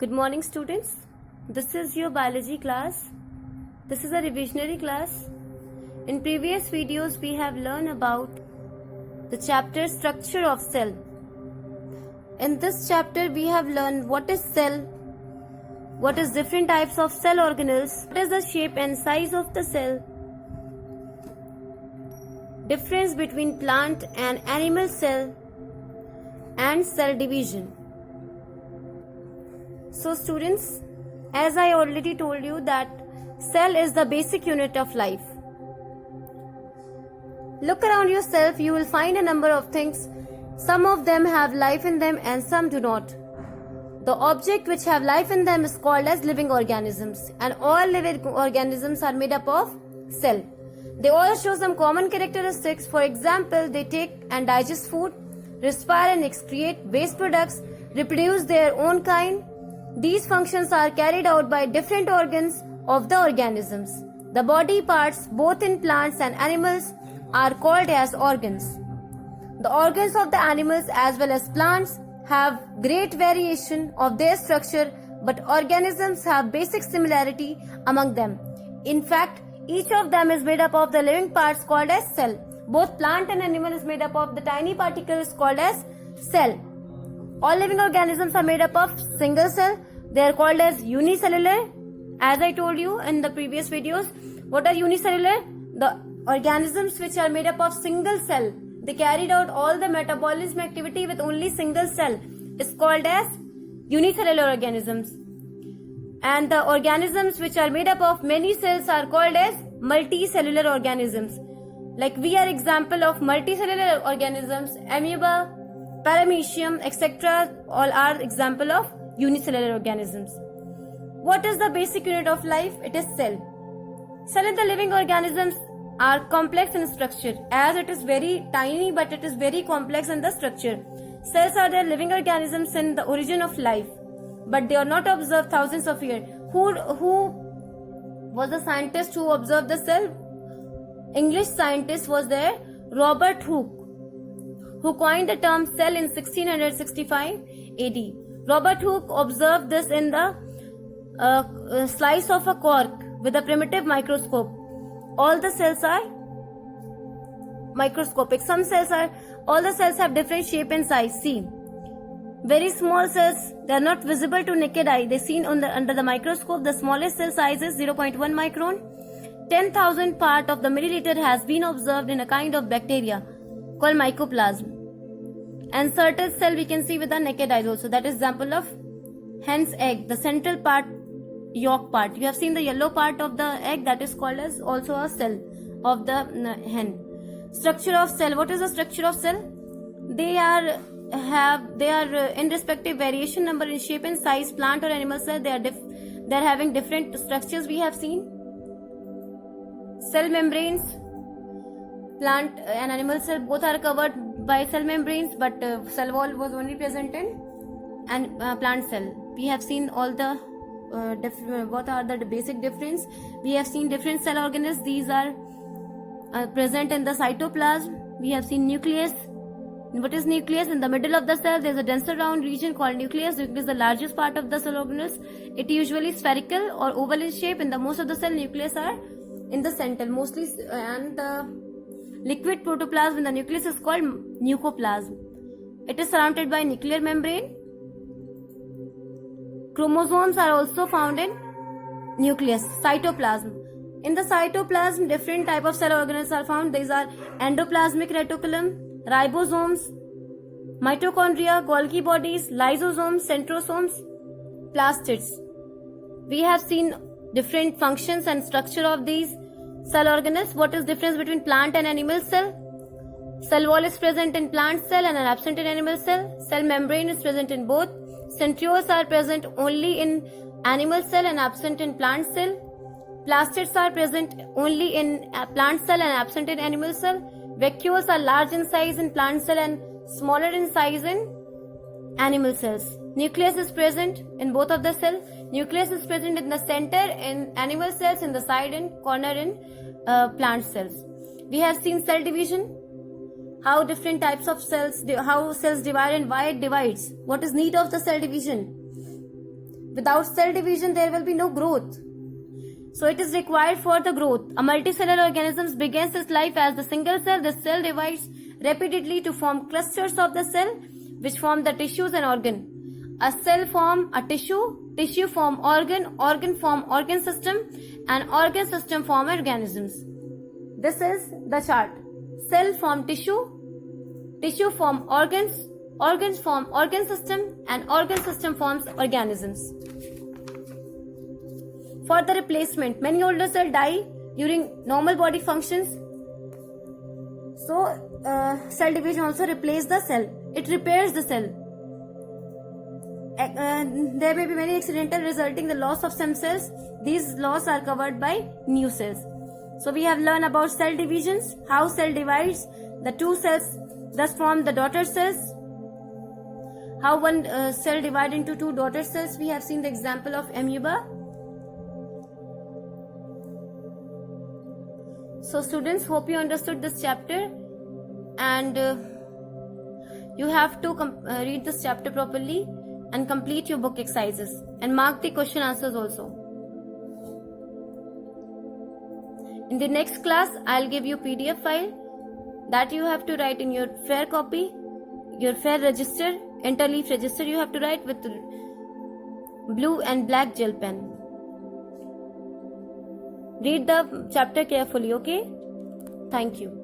Good morning, students. This is your biology class. This is a revisionary class. In previous videos, we have learned about the chapter structure of cell. In this chapter, we have learned what is cell, what is different types of cell organelles, what is the shape and size of the cell, difference between plant and animal cell, and cell division. So students, as I already told you that cell is the basic unit of life. Look around yourself, you will find a number of things. Some of them have life in them and some do not. The object which have life in them is called as living organisms, and all living organisms are made up of cell. They all show some common characteristics. For example, they take and digest food, respire and excrete waste products, reproduce their own kind. These functions are carried out by different organs of the organisms. The body parts, both in plants and animals, are called as organs. The organs of the animals as well as plants have great variation of their structure, but organisms have basic similarity among them. In fact, each of them is made up of the living parts called as cell. Both plant and animal is made up of the tiny particles called as cell. All living organisms are made up of single cell. They are called as unicellular. As I told you in the previous videos, what are unicellular? The organisms which are made up of single cell. They carried out all the metabolism activity with only single cell. Is called as unicellular organisms. And the organisms which are made up of many cells are called as multicellular organisms. Like we are example of multicellular organisms, amoeba, paramecium, etc. all are example of unicellular organisms. What is the basic unit of life? It is cell. Cell in the living organisms are complex in structure, as it is very tiny but it is very complex in the structure. Cells are the living organisms in the origin of life, but they are not observed thousands of years. Who was the scientist who observed the cell? English scientist was there, Robert Hooke, who coined the term cell in 1665 AD. Robert Hooke observed this in the slice of a cork with a primitive microscope. All the cells are microscopic. All the cells have different shape and size. See, very small cells, they are not visible to naked eye. They seen under the microscope. The smallest cell size is 0.1 micron. 10,000 part of the milliliter has been observed in a kind of bacteria called mycoplasma. And certain cell we can see with the naked eyes also. That is example of hen's egg. The central part, yolk part. You have seen the yellow part of the egg, that is called as also a cell of the hen. Structure of cell. What is the structure of cell? They are in respective variation number in shape and size. Plant or animal cell, they are having different structures. We have seen cell membranes. Plant and animal cell both are covered by cell membranes, but cell wall was only present in plant cell. We have seen all the what are the basic difference. We have seen different cell organelles. These are present in the cytoplasm. We have seen nucleus. What is nucleus? In the middle of the cell there is a denser round region called nucleus. It is the largest part of the cell organelles. It usually spherical or oval in shape. In the most of the cell, nucleus are in the center mostly, and the liquid protoplasm in the nucleus is called nucleoplasm. It is surrounded by nuclear membrane. Chromosomes are also found in nucleus, cytoplasm. In the cytoplasm, different type of cell organelles are found. These are endoplasmic reticulum, ribosomes, mitochondria, Golgi bodies, lysosomes, centrosomes, plastids. We have seen different functions and structure of these cell organelles. What is difference between plant and animal cell? Cell wall is present in plant cell and are absent in animal cell. Cell membrane is present in both. Centrioles are present only in animal cell and absent in plant cell. Plastids are present only in plant cell and absent in animal cell. Vacuoles are large in size in plant cell and smaller in size in animal cells. Nucleus is present in both of the cells. Nucleus is present in the center in animal cells, in the side and corner in plant cells. We have seen cell division. how different types of cells, how cells divide and why it divides. What is need of the cell division? Without cell division, there will be no growth. So it is required for the growth. A multicellular organism begins its life as the single cell. The cell divides repeatedly to form clusters of the cell, which form the tissues and organ. A cell form a tissue form organ form organ system, and organ system form organisms. This is the chart. Cell form tissue form organs form organ system, and organ system forms organisms. For the replacement, many older cells die during normal body functions. So cell division also replaces the cell. It repairs the cell. There may be many accidental resulting the loss of some cells. These loss are covered by new cells. So we have learned about cell divisions, how cell divides. The two cells thus form the daughter cells. How one cell divides into two daughter cells. We have seen the example of amoeba. So students, hope you understood this chapter, and you have to read this chapter properly and complete your book exercises and mark the question answers also. In the next class, I'll give you PDF file that you have to write in your fair copy, your fair register, interleaf register you have to write with blue and black gel pen. Read the chapter carefully, okay? Thank you.